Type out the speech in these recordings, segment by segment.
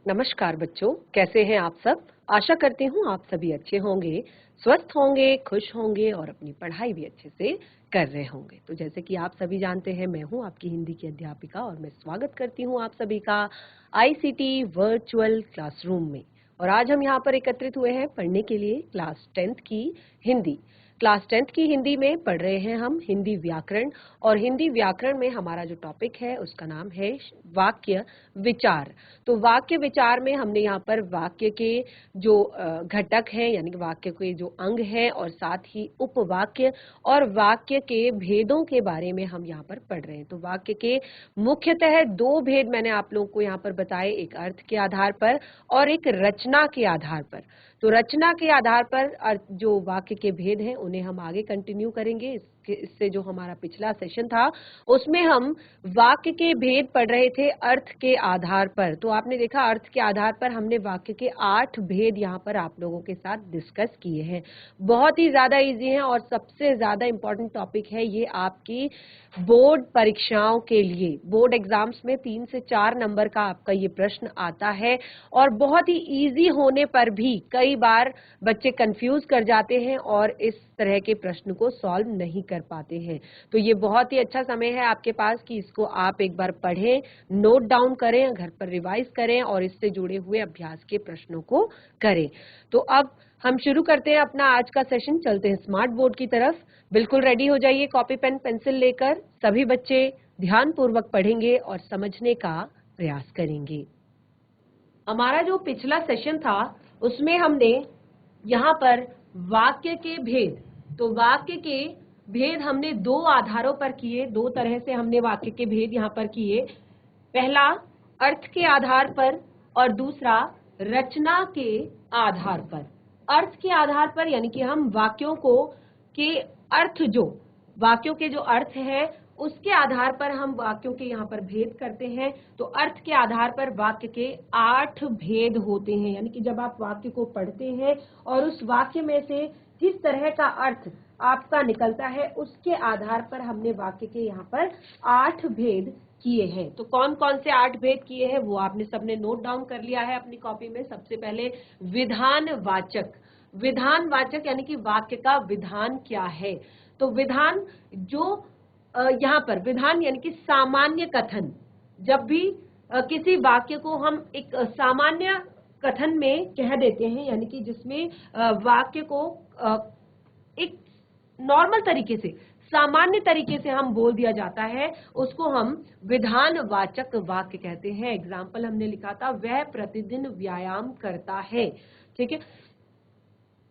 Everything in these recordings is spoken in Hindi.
नमस्कार बच्चों, कैसे हैं आप सब। आशा करती हूँ आप सभी अच्छे होंगे, स्वस्थ होंगे, खुश होंगे और अपनी पढ़ाई भी अच्छे से कर रहे होंगे। तो जैसे कि आप सभी जानते हैं, मैं हूँ आपकी हिंदी की अध्यापिका और मैं स्वागत करती हूँ आप सभी का आईसीटी वर्चुअल क्लासरूम में। और आज हम यहाँ पर एकत्रित हुए हैं पढ़ने के लिए क्लास 10th की हिंदी। क्लास 10th की हिंदी में पढ़ रहे हैं हम हिंदी व्याकरण, और हिंदी व्याकरण में हमारा जो टॉपिक है उसका नाम है वाक्य विचार। तो वाक्य विचार में हमने यहाँ पर वाक्य के जो घटक हैं, यानी कि वाक्य के जो अंग हैं, और साथ ही उपवाक्य और वाक्य के भेदों के बारे में हम यहाँ पर पढ़ रहे हैं। तो वाक्य के मुख्यतः दो भेद मैंने आप लोगों को यहाँ पर बताए, एक अर्थ के आधार पर और एक रचना के आधार पर। तो रचना के आधार पर जो वाक्य के भेद हैं उन्हें हम आगे कंटिन्यू करेंगे। इससे जो हमारा पिछला सेशन था उसमें हम वाक्य के भेद पढ़ रहे थे अर्थ के आधार पर। तो आपने देखा अर्थ के आधार पर हमने वाक्य के 8 भेद यहाँ पर आप लोगों के साथ डिस्कस किए हैं। बहुत ही ज्यादा इजी है और सबसे ज्यादा इम्पोर्टेंट टॉपिक है ये आपकी बोर्ड परीक्षाओं के लिए। बोर्ड एग्जाम्स में 3 से 4 नंबर का आपका ये प्रश्न आता है और बहुत ही इजी होने पर भी कई बार बच्चे कंफ्यूज कर जाते हैं और इस तरह के प्रश्न को सॉल्व नहीं कर पाते हैं। तो ये बहुत ही अच्छा समय है आपके पास कि इसको आप एक बार पढ़ें, नोट डाउन करें, घर पर रिवाइज करें और इससे जुड़े हुए अभ्यास के प्रश्नों को करें। तो अब हम शुरू करते हैं अपना आज का सेशन। चलते हैं स्मार्ट बोर्ड की तरफ। बिल्कुल रेडी हो जाइए कॉपी पेन पेंसिल लेकर। सभी बच्चे ध्यान पूर्वक पढ़ेंगे और समझने का प्रयास करेंगे। हमारा जो पिछला सेशन था उसमें हमने यहाँ पर वाक्य के भेद, तो वाक्य के भेद हमने दो आधारों पर किए, दो तरह से हमने वाक्य के भेद यहाँ पर किए। पहला अर्थ के आधार पर और दूसरा रचना के आधार पर। अर्थ के आधार पर यानी कि हम वाक्यों को के अर्थ, जो वाक्यों के जो अर्थ है उसके आधार पर हम वाक्यों के यहाँ पर भेद करते हैं। तो अर्थ के आधार पर वाक्य के 8 भेद होते हैं, यानी कि जब आप वाक्य को पढ़ते हैं और उस वाक्य में से किस तरह का अर्थ आपका निकलता है उसके आधार पर हमने वाक्य के यहाँ पर 8 भेद किए हैं। तो कौन कौन से 8 भेद किए हैं वो आपने सबने नोट डाउन कर लिया है अपनी कॉपी में। सबसे पहले विधानवाचक। विधानवाचक यानी कि वाक्य का विधान क्या है। तो विधान जो यहाँ पर विधान यानी कि सामान्य कथन। जब भी किसी वाक्य को हम एक सामान्य कथन में कह देते हैं, यानी कि जिसमें वाक्य को एक नॉर्मल तरीके से, सामान्य तरीके से हम बोल दिया जाता है, उसको हम विधानवाचक वाक्य कहते हैं। एग्जाम्पल हमने लिखा था, वह प्रतिदिन व्यायाम करता है। ठीक है।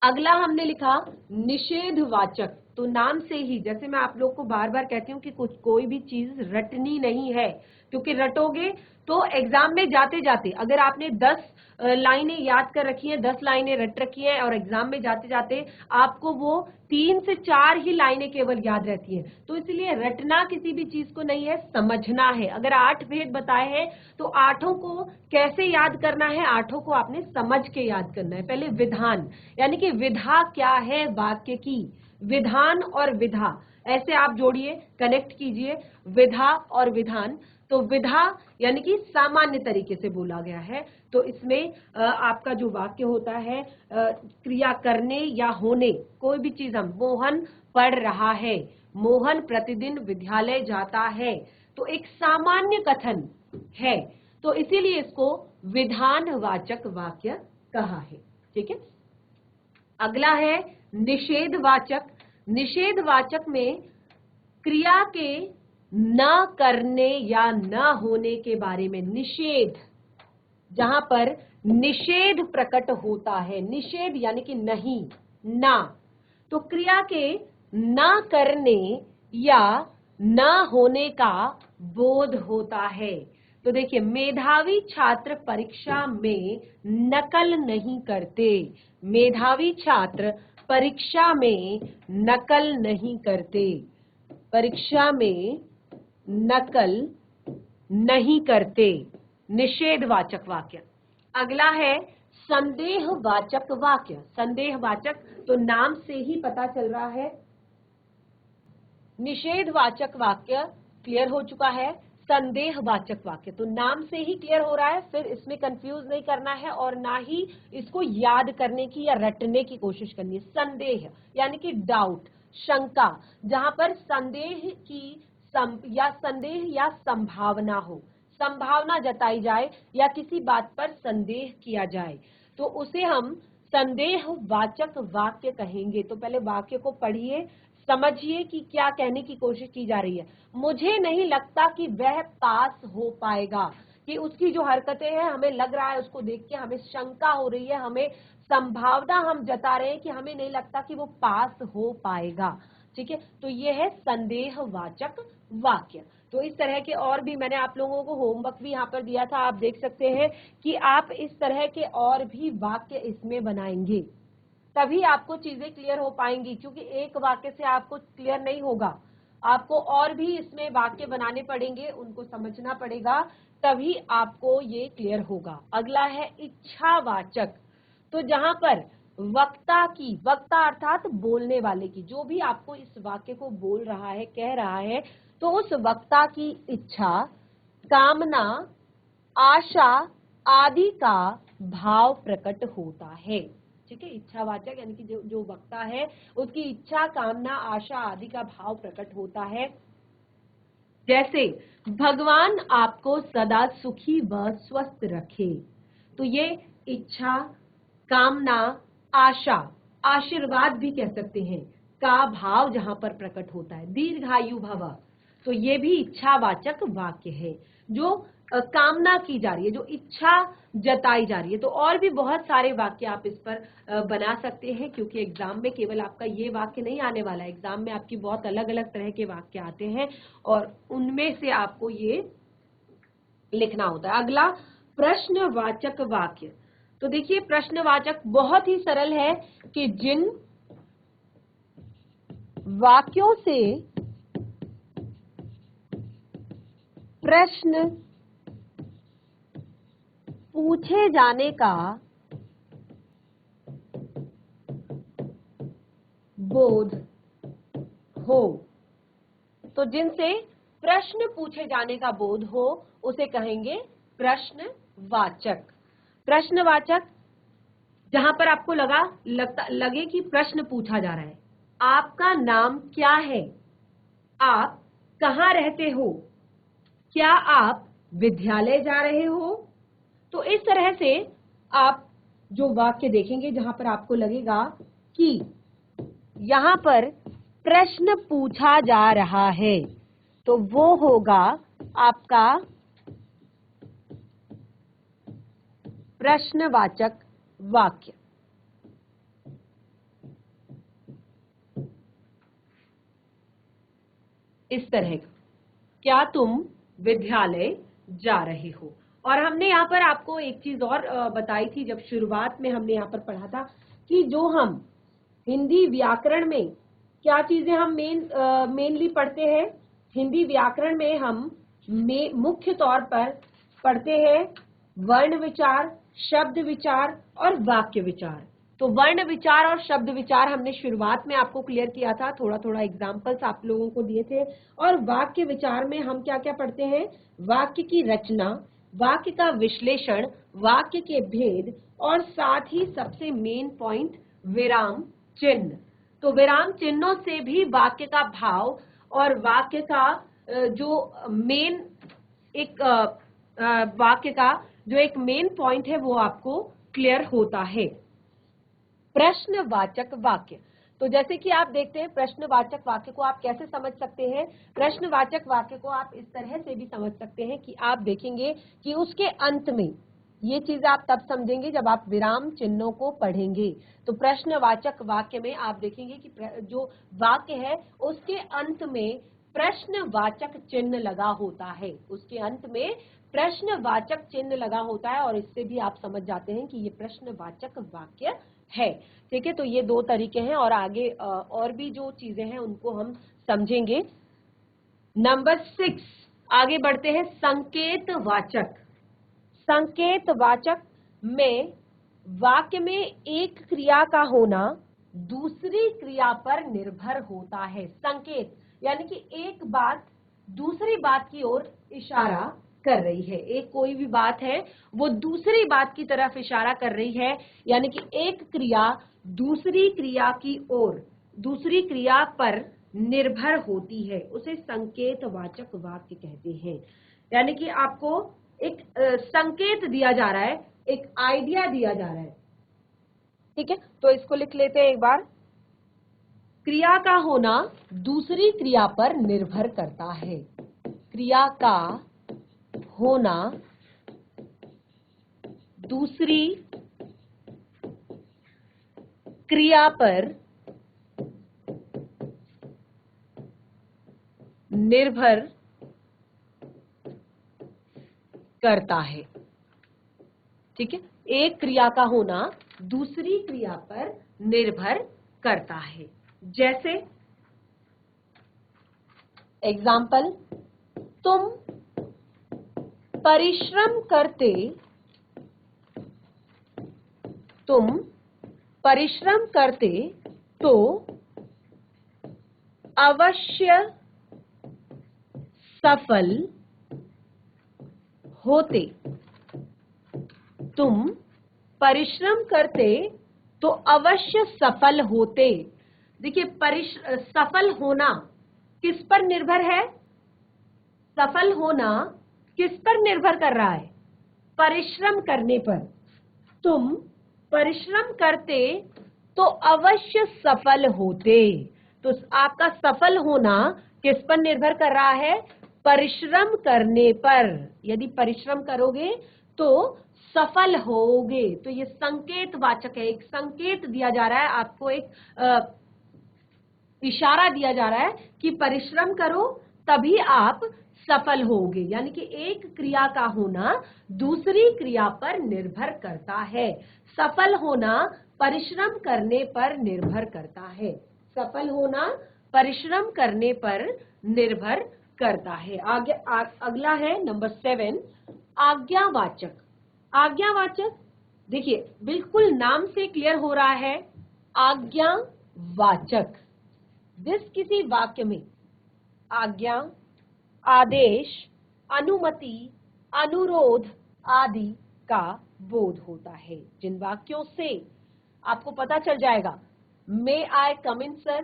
अगला हमने लिखा निषेधवाचक। तो नाम से ही, जैसे मैं आप लोग को बार बार कहती हूँ कि कोई भी चीज रटनी नहीं है, क्योंकि रटोगे तो एग्जाम में जाते जाते अगर आपने 10 लाइनें याद कर रखी हैं, 10 लाइनें रट रखी हैं और एग्जाम में जाते जाते आपको वो 3 से 4 ही लाइनें केवल याद रहती हैं। तो इसलिए रटना किसी भी चीज को नहीं है, समझना है। अगर 8 भेद बताए हैं तो 8 को कैसे याद करना है, 8 को आपने समझ के याद करना है। पहले विधान, यानी कि विधा क्या है वाक्य की। विधान और विधा ऐसे आप जोड़िए, कनेक्ट कीजिए, विधा और विधान। तो विधा यानी कि सामान्य तरीके से बोला गया है। तो इसमें आपका जो वाक्य होता है, क्रिया करने या होने, कोई भी चीज, हम मोहन पढ़ रहा है, मोहन प्रतिदिन विद्यालय जाता है, तो एक सामान्य कथन है। तो इसीलिए इसको विधानवाचक वाक्य कहा है। ठीक है। अगला है निषेधवाचक। निषेधवाचक में क्रिया के न करने या न होने के बारे में, निषेध, जहां पर निषेध प्रकट होता है। निषेध यानी कि नहीं, ना, तो क्रिया के न करने या न होने का बोध होता है। तो देखिए, मेधावी छात्र परीक्षा में नकल नहीं करते। मेधावी छात्र परीक्षा में नकल नहीं करते। परीक्षा में नकल नहीं करते। निषेधवाचक वाक्य। अगला है संदेहवाचक वाक्य। संदेहवाचक तो नाम से ही पता चल रहा है। निषेधवाचक वाक्य क्लियर हो चुका है। संदेहवाचक वाक्य। तो नाम से ही क्लियर हो रहा है, फिर इसमें कंफ्यूज नहीं करना है और ना ही इसको याद करने की या रटने की कोशिश करनी है। संदेह यानी कि डाउट, शंका, जहां पर संदेह या संभावना हो, संभावना जताई जाए या किसी बात पर संदेह किया जाए, तो उसे हम संदेहवाचक वाक्य कहेंगे। तो पहले वाक्य को पढ़िए, समझिए कि क्या कहने की कोशिश की जा रही है। मुझे नहीं लगता कि वह पास हो पाएगा, कि उसकी जो हरकतें हैं हमें लग रहा है, उसको देख के हमें शंका हो रही है, हमें संभावना हम जता रहे हैं कि हमें नहीं लगता कि वो पास हो पाएगा। ठीक है, तो ये है संदेहवाचक वाक्य। तो इस तरह के और भी मैंने आप लोगों को होमवर्क भी यहाँ पर दिया था, आप देख सकते हैं कि आप इस तरह के और भी वाक्य इसमें बनाएंगे, तभी आपको चीजें क्लियर हो पाएंगी। क्योंकि एक वाक्य से आपको क्लियर नहीं होगा, आपको और भी इसमें वाक्य बनाने पड़ेंगे, उनको समझना पड़ेगा, तभी आपको ये क्लियर होगा। अगला है इच्छावाचक। तो जहां पर वक्ता अर्थात बोलने वाले की, जो भी आपको इस वाक्य को बोल रहा है, कह रहा है, तो उस वक्ता की इच्छा, कामना, आशा आदि का भाव प्रकट होता है। ठीक है, इच्छावाचक यानी कि जो वक्ता है उसकी इच्छा, कामना, आशा आदि का भाव प्रकट होता है। जैसे भगवान आपको सदा सुखी व स्वस्थ रखे, तो ये इच्छा, कामना, आशा, आशीर्वाद भी कह सकते हैं, का भाव जहां पर प्रकट होता है। दीर्घायु भव, तो ये भी इच्छावाचक वाक्य है, जो कामना की जा रही है, जो इच्छा जताई जा रही है। तो और भी बहुत सारे वाक्य आप इस पर बना सकते हैं, क्योंकि एग्जाम में केवल आपका ये वाक्य नहीं आने वाला है, एग्जाम में आपकी बहुत अलग अलग तरह के वाक्य आते हैं और उनमें से आपको ये लिखना होता है। अगला प्रश्नवाचक वाक्य। तो देखिए प्रश्नवाचक बहुत ही सरल है कि जिन वाक्यों से प्रश्न पूछे जाने का बोध हो, तो जिनसे प्रश्न पूछे जाने का बोध हो उसे कहेंगे प्रश्नवाचक। प्रश्नवाचक जहां पर आपको लगे कि प्रश्न पूछा जा रहा है। आपका नाम क्या है? आप कहाँ रहते हो? क्या आप विद्यालय जा रहे हो? तो इस तरह से आप जो वाक्य देखेंगे जहां पर आपको लगेगा कि यहां पर प्रश्न पूछा जा रहा है, तो वो होगा आपका प्रश्नवाचक वाक्य। इस तरह का, क्या तुम विद्यालय जा रहे हो? और हमने यहाँ पर आपको एक चीज और बताई थी, जब शुरुआत में हमने यहाँ पर पढ़ा था कि जो हम हिंदी व्याकरण में क्या चीजें हम मेनली पढ़ते हैं। हिंदी व्याकरण में हम मुख्य तौर पर पढ़ते हैं वर्ण विचार, शब्द विचार और वाक्य विचार। तो वर्ण विचार और शब्द विचार हमने शुरुआत में आपको क्लियर किया था, थोड़ा थोड़ा एग्जाम्पल्स आप लोगों को दिए थे। और वाक्य विचार में हम क्या क्या पढ़ते हैं? वाक्य की रचना, वाक्य का विश्लेषण, वाक्य के भेद और साथ ही सबसे मेन पॉइंट विराम चिन्ह। तो विराम चिन्हों से भी वाक्य का भाव और वाक्य का जो मेन एक वाक्य का जो एक मेन पॉइंट है वो आपको क्लियर होता है। प्रश्नवाचक वाक्य, तो जैसे कि आप देखते हैं प्रश्नवाचक वाक्य को आप कैसे समझ सकते हैं। प्रश्नवाचक वाक्य को आप इस तरह से भी समझ सकते हैं कि आप देखेंगे कि उसके अंत में, ये चीज आप तब समझेंगे जब आप विराम चिन्हों को पढ़ेंगे। तो प्रश्नवाचक वाक्य में आप देखेंगे कि जो वाक्य है उसके अंत में प्रश्नवाचक चिन्ह लगा होता है, उसके अंत में प्रश्नवाचक चिन्ह लगा होता है और इससे भी आप समझ जाते हैं कि ये प्रश्नवाचक वाक्य है। ठीक है, तो ये दो तरीके हैं और आगे और भी जो चीजें हैं उनको हम समझेंगे। नंबर 6 आगे बढ़ते हैं, संकेतवाचक। संकेतवाचक में वाक्य में एक क्रिया का होना दूसरी क्रिया पर निर्भर होता है। संकेत यानी कि एक बात दूसरी बात की ओर इशारा कर रही है। एक कोई भी बात है वो दूसरी बात की तरफ इशारा कर रही है, यानी कि एक क्रिया दूसरी क्रिया की ओर, दूसरी क्रिया पर निर्भर होती है, उसे संकेतवाचक वाक्य कहते हैं। यानी कि आपको एक संकेत दिया जा रहा है, एक आइडिया दिया जा रहा है। ठीक है, तो इसको लिख लेते हैं एक बार। क्रिया का होना दूसरी क्रिया पर निर्भर करता है। क्रिया का होना दूसरी क्रिया पर निर्भर करता है। ठीक है, एक क्रिया का होना दूसरी क्रिया पर निर्भर करता है। जैसे एग्जाम्पल, तुम परिश्रम करते, तुम परिश्रम करते तो अवश्य सफल होते। तुम परिश्रम करते तो अवश्य सफल होते। देखिए, सफल होना किस पर निर्भर है? सफल होना किस पर निर्भर कर रहा है? परिश्रम करने पर। तुम परिश्रम करते तो अवश्य सफल होते। तो आपका सफल होना किस पर निर्भर कर रहा है? परिश्रम करने पर। यदि परिश्रम करोगे तो सफल होगे। तो ये संकेत वाचक है, एक संकेत दिया जा रहा है आपको, एक इशारा दिया जा रहा है कि परिश्रम करो तभी आप सफल होगे। यानी कि एक क्रिया का होना दूसरी क्रिया पर निर्भर करता है। सफल होना परिश्रम करने पर निर्भर करता है। सफल होना परिश्रम करने पर निर्भर करता है। आगे अगला है नंबर 7, आज्ञावाचक। आज्ञावाचक, देखिए बिल्कुल नाम से क्लियर हो रहा है, आज्ञावाचक। जिस किसी वाक्य में आज्ञा, आदेश, अनुमति, अनुरोध आदि का बोध होता है, जिन वाक्यों से आपको पता चल जाएगा मे आई कम इन सर,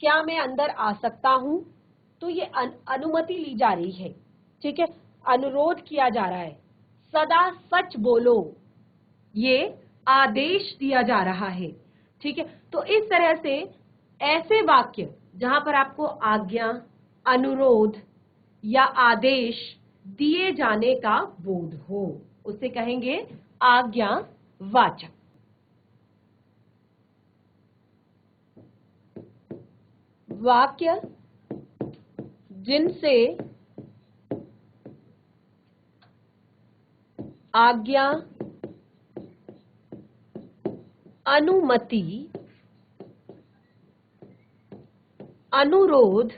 क्या मैं अंदर आ सकता हूं, तो ये अनुमति ली जा रही है। ठीक है, अनुरोध किया जा रहा है, सदा सच बोलो, ये आदेश दिया जा रहा है। ठीक है, तो इस तरह से ऐसे वाक्य जहां पर आपको आज्ञा, अनुरोध या आदेश दिए जाने का बोध हो, उसे कहेंगे आज्ञावाचक। वाक्य जिनसे आज्ञा, अनुमति, अनुरोध,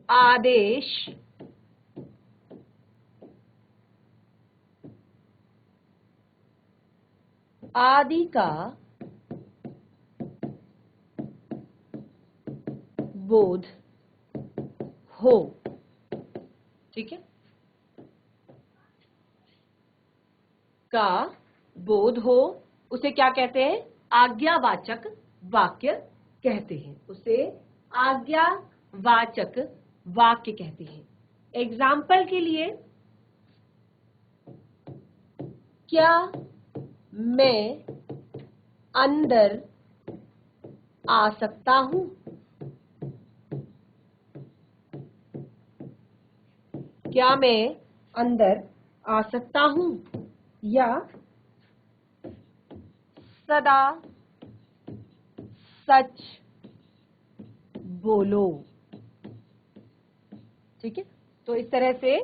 आदेश आदि का बोध हो। ठीक है, का बोध हो, उसे क्या कहते हैं? आज्ञावाचक वाक्य कहते हैं। उसे आज्ञावाचक वाक्य कहते हैं। एग्जाम्पल के लिए, क्या मैं अंदर आ सकता हूं? क्या मैं अंदर आ सकता हूं? या सदा सच बोलो। ठीक है, तो इस तरह से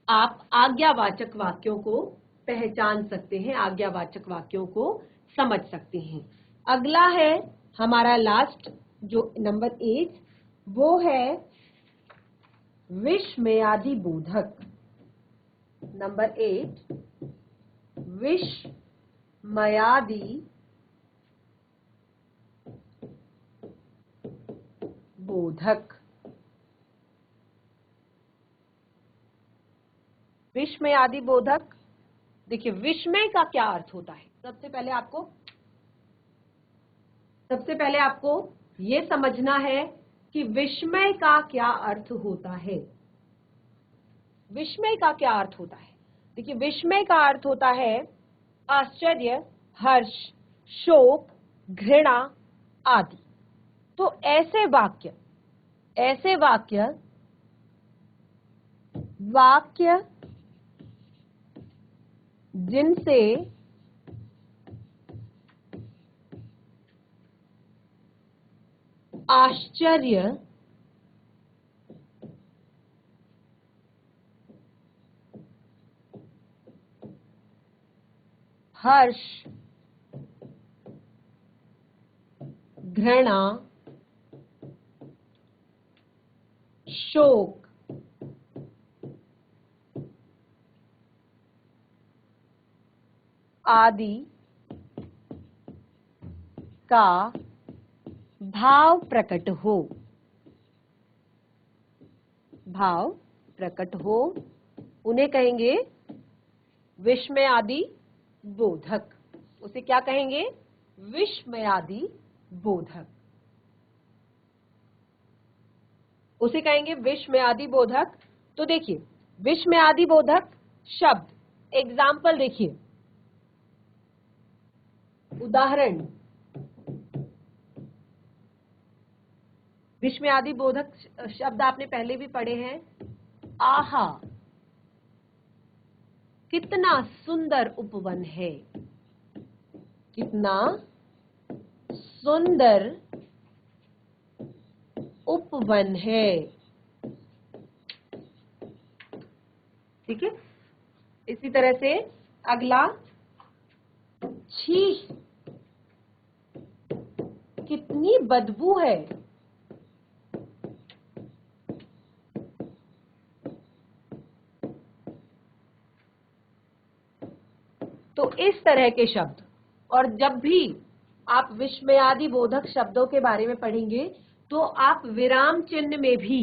आप आज्ञावाचक वाक्यों को पहचान सकते हैं, आज्ञावाचक वाक्यों को समझ सकते हैं। अगला है हमारा लास्ट जो नंबर 8, वो है विषमयादि बोधक। नंबर 8, विषमयादि बोधक। विस्मयादि बोधक। देखिए विस्मय का क्या अर्थ होता है, सबसे पहले आपको ये समझना है कि विस्मय का क्या अर्थ होता है। विस्मय का क्या अर्थ होता है? देखिए विस्मय का अर्थ होता है आश्चर्य, हर्ष, शोक, घृणा आदि। तो ऐसे वाक्य जिनसे आश्चर्य, हर्ष, घृणा, शोक आदि का भाव प्रकट हो, उन्हें कहेंगे विस्मयादि बोधक। उसे क्या कहेंगे? विस्मयादि बोधक। उसे कहेंगे विस्मयादि बोधक। तो देखिए विस्मयादि बोधक शब्द, एग्जाम्पल देखिए, उदाहरण, विस्मयादि बोधक शब्द आपने पहले भी पढ़े हैं। आहा, कितना सुंदर उपवन है, कितना सुंदर उपवन है। ठीक है, इसी तरह से अगला, छी, कितनी बदबू है। तो इस तरह के शब्द, और जब भी आप विस्मयादि बोधक शब्दों के बारे में पढ़ेंगे तो आप विराम चिन्ह में भी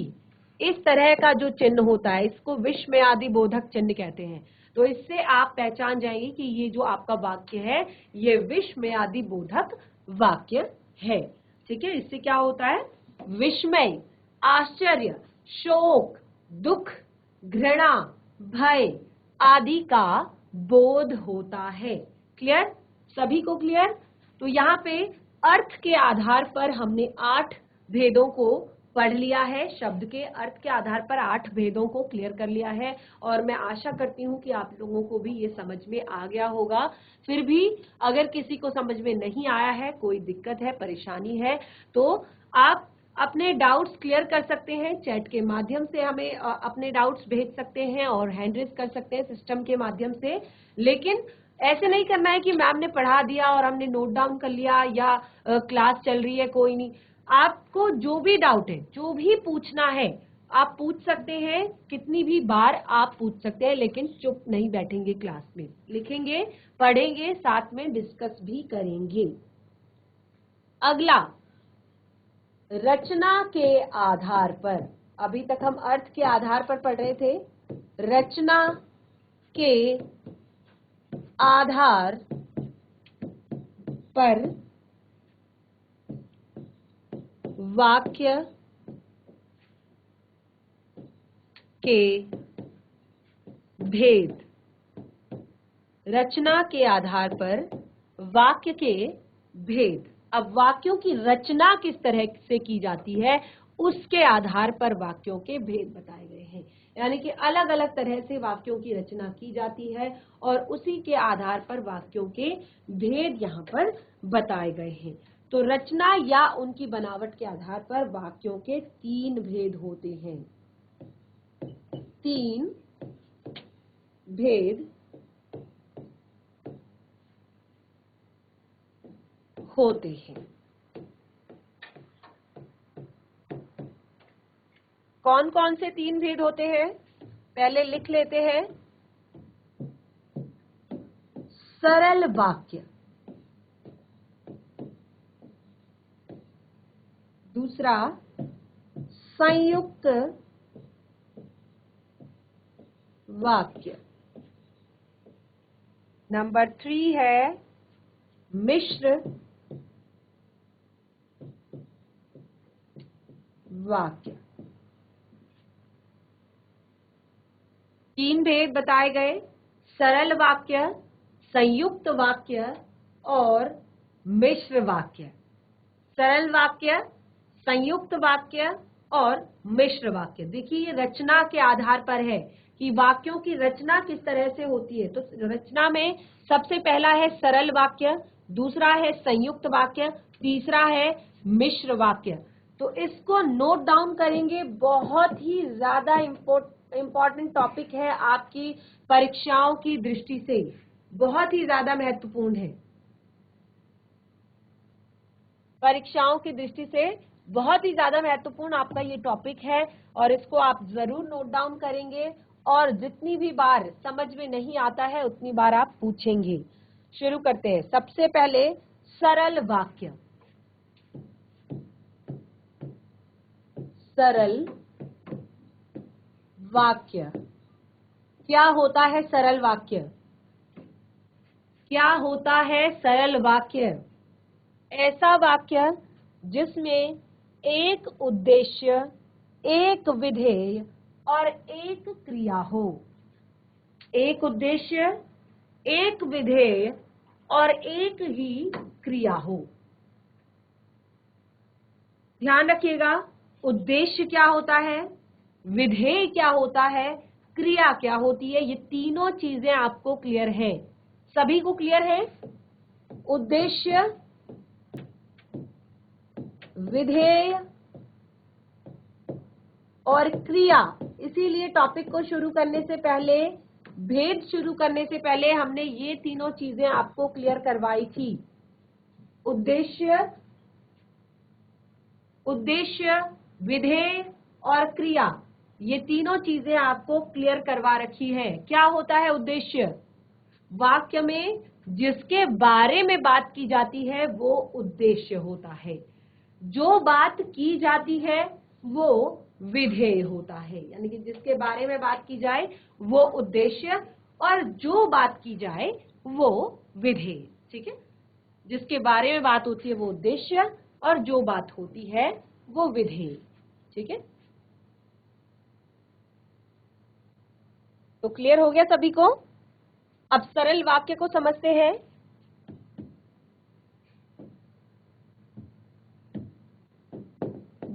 इस तरह का जो चिन्ह होता है इसको विस्मयादि बोधक चिन्ह कहते हैं। तो इससे आप पहचान जाएंगे कि ये जो आपका वाक्य है ये विस्मयादि बोधक वाक्य है। ठीक है, इससे क्या होता है? विस्मय, आश्चर्य, शोक, दुख, घृणा, भय आदि का बोध होता है। क्लियर? सभी को क्लियर? तो यहाँ पे अर्थ के आधार पर हमने 8 भेदों को पढ़ लिया है, शब्द के अर्थ के आधार पर 8 भेदों को क्लियर कर लिया है, और मैं आशा करती हूँ कि आप लोगों को भी ये समझ में आ गया होगा। फिर भी अगर किसी को समझ में नहीं आया है, कोई दिक्कत है, परेशानी है, तो आप अपने डाउट्स क्लियर कर सकते हैं, चैट के माध्यम से हमें अपने डाउट्स भेज सकते हैं और हैंड रेज कर सकते हैं सिस्टम के माध्यम से। लेकिन ऐसे नहीं करना है कि मैम ने पढ़ा दिया और हमने नोट डाउन कर लिया या क्लास चल रही है, कोई नहीं। आपको जो भी डाउट है, जो भी पूछना है, आप पूछ सकते हैं, कितनी भी बार आप पूछ सकते हैं, लेकिन चुप नहीं बैठेंगे, क्लास में लिखेंगे, पढ़ेंगे, साथ में डिस्कस भी करेंगे। अगला, रचना के आधार पर, अभी तक हम अर्थ के आधार पर पढ़ रहे थे, रचना के आधार पर वाक्य के भेद। रचना के आधार पर वाक्य के भेद। अब वाक्यों की रचना किस तरह से की जाती है उसके आधार पर वाक्यों के भेद बताए गए हैं। यानी कि अलग अलग तरह से वाक्यों की रचना की जाती है और उसी के आधार पर वाक्यों के भेद यहाँ पर बताए गए हैं। तो रचना या उनकी बनावट के आधार पर वाक्यों के 3 भेद होते हैं। 3 भेद होते हैं। कौन कौन से 3 भेद होते हैं? पहले लिख लेते हैं। सरल वाक्य, दूसरा संयुक्त वाक्य। नंबर 3 है मिश्र वाक्य। 3 भेद बताए गए, सरल वाक्य, संयुक्त वाक्य और मिश्र वाक्य। सरल वाक्य, संयुक्त वाक्य और मिश्र वाक्य। देखिए ये रचना के आधार पर है कि वाक्यों की रचना किस तरह से होती है। तो रचना में सबसे पहला है सरल वाक्य, दूसरा है संयुक्त वाक्य, तीसरा है मिश्र वाक्य। तो इसको नोट डाउन करेंगे, बहुत ही ज्यादा इम्पोर्टेंट टॉपिक है आपकी परीक्षाओं की दृष्टि से, बहुत ही ज्यादा महत्वपूर्ण है। परीक्षाओं की दृष्टि से बहुत ही ज्यादा महत्वपूर्ण आपका ये टॉपिक है और इसको आप जरूर नोट डाउन करेंगे और जितनी भी बार समझ में नहीं आता है उतनी बार आप पूछेंगे। शुरू करते हैं। सबसे पहले सरल वाक्य। सरल वाक्य क्या होता है? सरल वाक्य क्या होता है? सरल वाक्य ऐसा वाक्य जिसमें एक उद्देश्य, एक विधेय और एक क्रिया हो। एक उद्देश्य, एक विधेय और एक ही क्रिया हो। ध्यान रखिएगा, उद्देश्य क्या होता है, विधेय क्या होता है, क्रिया क्या होती है, ये तीनों चीजें आपको क्लियर है। सभी को क्लियर है? उद्देश्य, विधेय और क्रिया। इसीलिए टॉपिक को शुरू करने से पहले, भेद शुरू करने से पहले हमने ये तीनों चीजें आपको क्लियर करवाई थी। उद्देश्य, विधेय और क्रिया, ये तीनों चीजें आपको क्लियर करवा रखी है। क्या होता है उद्देश्य? वाक्य में जिसके बारे में बात की जाती है वो उद्देश्य होता है। जो बात की जाती है वो विधेय होता है, यानी कि जिसके बारे में बात की जाए वो उद्देश्य और जो बात की जाए वो विधेय। ठीक है, जिसके बारे में बात होती है वो उद्देश्य और जो बात होती है वो विधेय। ठीक है, तो क्लियर हो गया सभी को? अब सरल वाक्य को समझते हैं।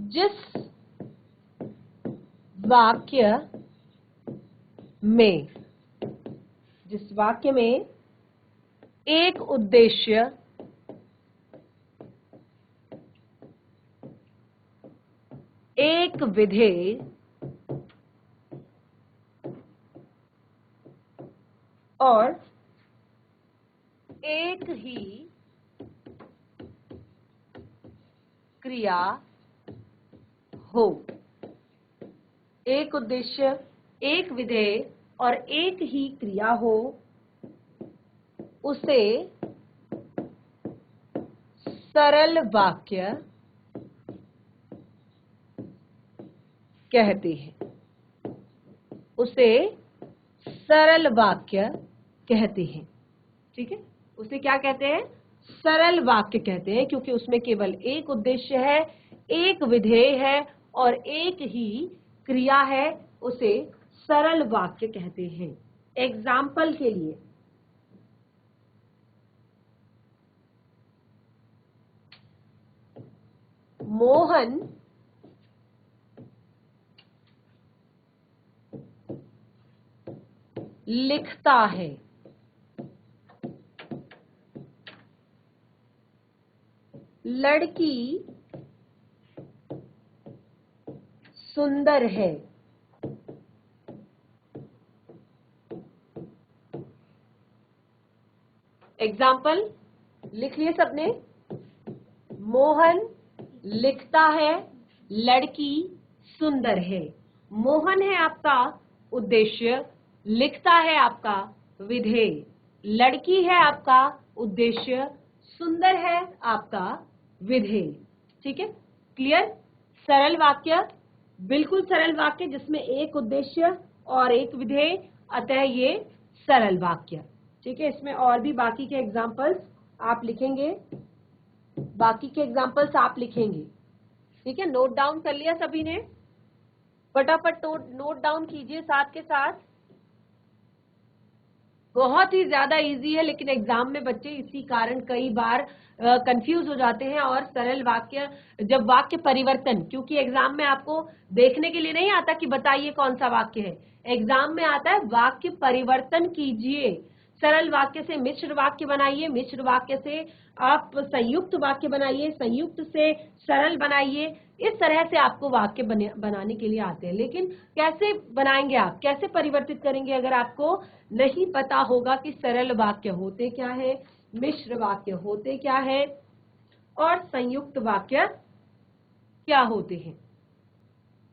जिस वाक्य में एक उद्देश्य, एक विधेय और एक ही क्रिया हो। एक उद्देश्य, एक विधेय और एक ही क्रिया हो, उसे सरल वाक्य कहते हैं। उसे सरल वाक्य कहते हैं। ठीक है, उसे क्या कहते हैं? सरल वाक्य कहते हैं, क्योंकि उसमें केवल एक उद्देश्य है, एक विधेय है और एक ही क्रिया है। उसे सरल वाक्य कहते हैं। एग्जाम्पल के लिए, मोहन लिखता है। लड़की सुंदर है। एग्जाम्पल लिख लिए सबने? मोहन लिखता है, लड़की सुंदर है। मोहन है आपका उद्देश्य, लिखता है आपका विधेय, लड़की है आपका उद्देश्य, सुंदर है आपका विधेय। ठीक है, क्लियर? सरल वाक्य बिल्कुल सरल वाक्य जिसमें एक उद्देश्य और एक विधेय, अतः ये सरल वाक्य। ठीक है, इसमें और भी बाकी के एग्जाम्पल्स आप लिखेंगे, ठीक है। नोट डाउन कर लिया सभी ने? फटाफट नोट डाउन कीजिए साथ के साथ। बहुत ही ज्यादा इजी है, लेकिन एग्जाम में बच्चे इसी कारण कई बार कंफ्यूज हो जाते हैं। और सरल वाक्य, जब वाक्य परिवर्तन, क्योंकि एग्जाम में आपको देखने के लिए नहीं आता कि बताइए कौन सा वाक्य है, एग्जाम में आता है वाक्य परिवर्तन कीजिए, सरल वाक्य से मिश्र वाक्य बनाइए, मिश्र वाक्य से आप संयुक्त वाक्य बनाइए, संयुक्त से सरल बनाइए। इस तरह से आपको वाक्य बनाने के लिए आते हैं। लेकिन कैसे बनाएंगे आप, कैसे परिवर्तित करेंगे अगर आपको नहीं पता होगा कि सरल वाक्य होते क्या है, मिश्र वाक्य होते क्या है और संयुक्त वाक्य क्या होते हैं।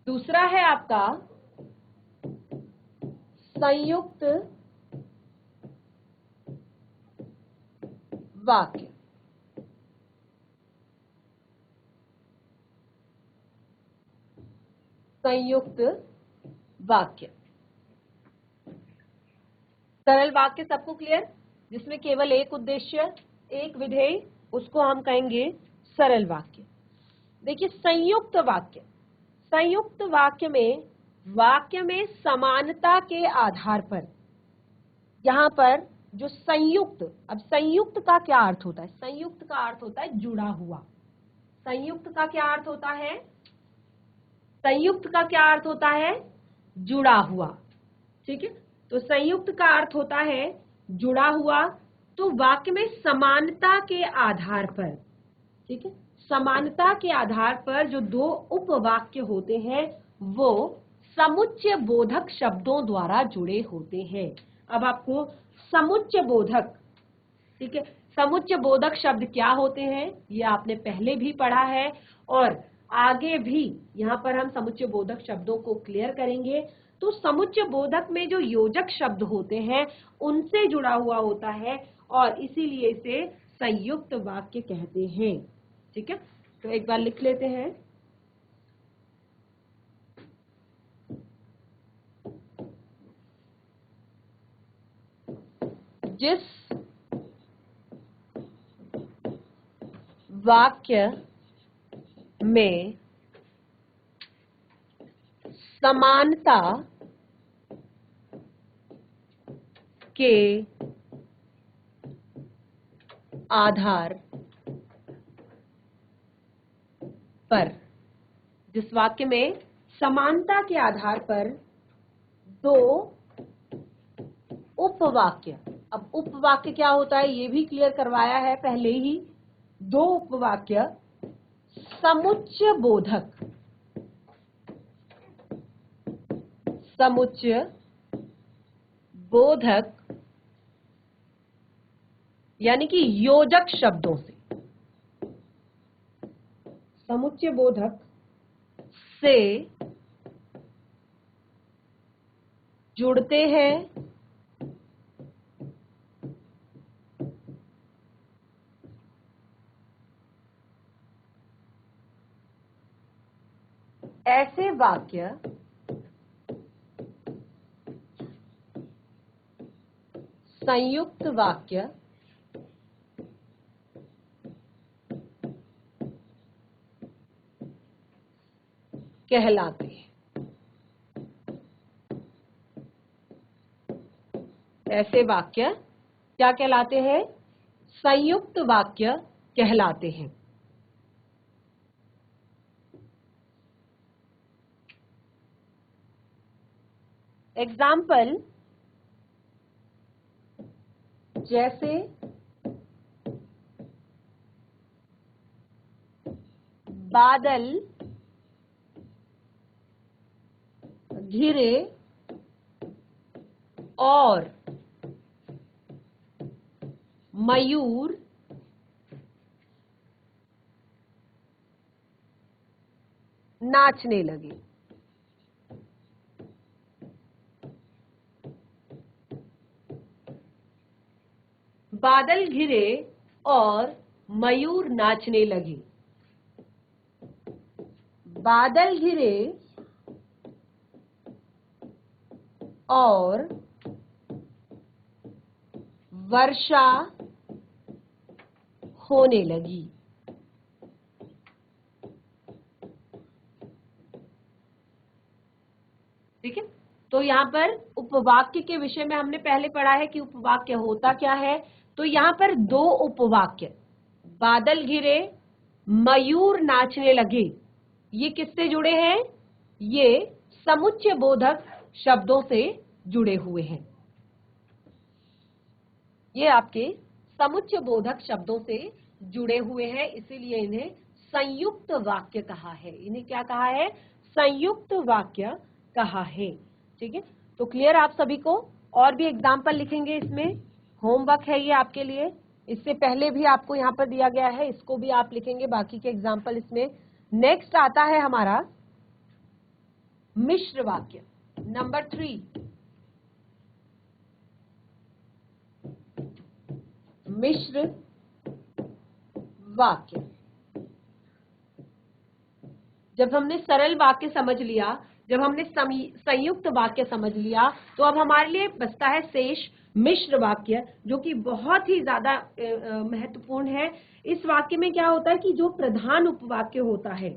दूसरा है आपका संयुक्त वाक्य। संयुक्त वाक्य, सरल वाक्य सबको क्लियर, जिसमें केवल एक उद्देश्य एक विधेय, उसको हम कहेंगे सरल वाक्य। देखिए संयुक्त वाक्य, संयुक्त वाक्य में समानता के आधार पर, यहां पर जो संयुक्त, अब संयुक्त का क्या अर्थ होता है? संयुक्त का अर्थ होता है जुड़ा हुआ। संयुक्त का क्या अर्थ होता है? संयुक्त का क्या अर्थ होता है? जुड़ा हुआ। ठीक है, तो संयुक्त का अर्थ होता है जुड़ा हुआ। तो वाक्य में समानता के आधार पर, ठीक है, समानता के आधार पर जो दो उपवाक्य होते हैं वो समुच्चय बोधक शब्दों द्वारा जुड़े होते हैं। अब आपको समुच्चय बोधक, ठीक है, समुच्चय बोधक शब्द क्या होते हैं ये आपने पहले भी पढ़ा है और आगे भी यहाँ पर हम समुच्चय बोधक शब्दों को क्लियर करेंगे। तो समुच्चय बोधक में जो योजक शब्द होते हैं उनसे जुड़ा हुआ होता है और इसीलिए इसे संयुक्त वाक्य कहते हैं। ठीक है, तो एक बार लिख लेते हैं। जिस वाक्य में समानता के आधार पर, जिस वाक्य में समानता के आधार पर दो उपवाक्य, अब उपवाक्य क्या होता है ये भी क्लियर करवाया है पहले ही। दो उपवाक्य समुच्चय बोधक, समुच्चय बोधक यानी कि योजक शब्दों से, समुच्चय बोधक से जुड़ते हैं ऐसे वाक्य संयुक्त वाक्य कहलाते हैं। ऐसे वाक्य क्या कहलाते हैं? संयुक्त वाक्य कहलाते हैं। एग्जाम्पल जैसे बादल घिरे और मयूर नाचने लगे। बादल घिरे और मयूर नाचने लगे। बादल घिरे और वर्षा होने लगी। ठीक है, तो यहाँ पर उपवाक्य के विषय में हमने पहले पढ़ा है कि उपवाक्य होता क्या है। तो यहाँ पर दो उपवाक्य, बादल घिरे, मयूर नाचने लगे, ये किससे जुड़े हैं? ये समुच्चय बोधक शब्दों से जुड़े हुए हैं। ये आपके समुच्चय बोधक शब्दों से जुड़े हुए हैं, इसीलिए इन्हें संयुक्त वाक्य कहा है। इन्हें क्या कहा है? संयुक्त वाक्य कहा है। ठीक है, तो क्लियर आप सभी को? और भी एग्जाम्पल लिखेंगे इसमें, होमवर्क है ये आपके लिए। इससे पहले भी आपको यहाँ पर दिया गया है, इसको भी आप लिखेंगे, बाकी के एग्जाम्पल इसमें। नेक्स्ट आता है हमारा मिश्र वाक्य, नंबर 3। मिश्र वाक्य। जब हमने सरल वाक्य समझ लिया, जब हमने संयुक्त वाक्य समझ लिया, तो अब हमारे लिए बचता है शेष मिश्र वाक्य, जो कि बहुत ही ज्यादा महत्वपूर्ण है। इस वाक्य में क्या होता है कि जो प्रधान उपवाक्य होता है,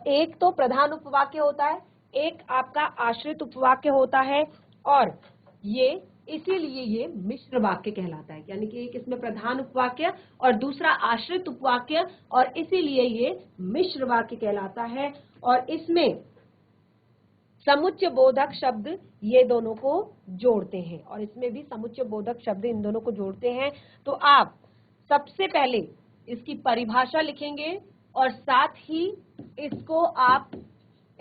एक तो प्रधान उपवाक्य होता है, एक आपका आश्रित उपवाक्य होता है, और ये इसीलिए ये मिश्र वाक्य कहलाता है। यानी कि एक इसमें प्रधान उपवाक्य और दूसरा आश्रित उपवाक्य, और इसीलिए ये मिश्र वाक्य कहलाता है। और इसमें समुच्चय बोधक शब्द ये दोनों को जोड़ते हैं, और इसमें भी समुच्चय बोधक शब्द इन दोनों को जोड़ते हैं। तो आप सबसे पहले इसकी परिभाषा लिखेंगे, और साथ ही इसको आप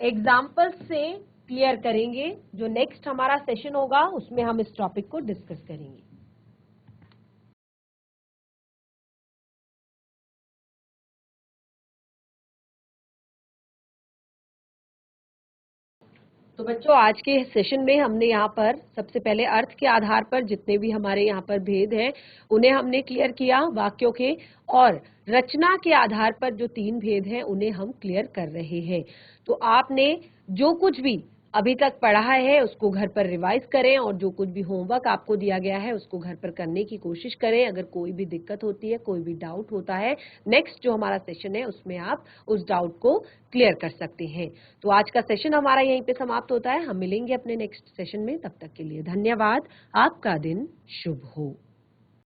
एग्जाम्पल से क्लियर करेंगे। जो नेक्स्ट हमारा सेशन होगा उसमें हम इस टॉपिक को डिस्कस करेंगे। तो बच्चों, आज के सेशन में हमने यहाँ पर सबसे पहले अर्थ के आधार पर जितने भी हमारे यहाँ पर भेद हैं उन्हें हमने क्लियर किया वाक्यों के, और रचना के आधार पर जो 3 भेद हैं उन्हें हम क्लियर कर रहे हैं। तो आपने जो कुछ भी अभी तक पढ़ा है उसको घर पर रिवाइज करें, और जो कुछ भी होमवर्क आपको दिया गया है उसको घर पर करने की कोशिश करें। अगर कोई भी दिक्कत होती है, कोई भी डाउट होता है, नेक्स्ट जो हमारा सेशन है उसमें आप उस डाउट को क्लियर कर सकते हैं। तो आज का सेशन हमारा यहीं पे समाप्त होता है। हम मिलेंगे अपने नेक्स्ट सेशन में, तब तक के लिए धन्यवाद। आपका दिन शुभ हो।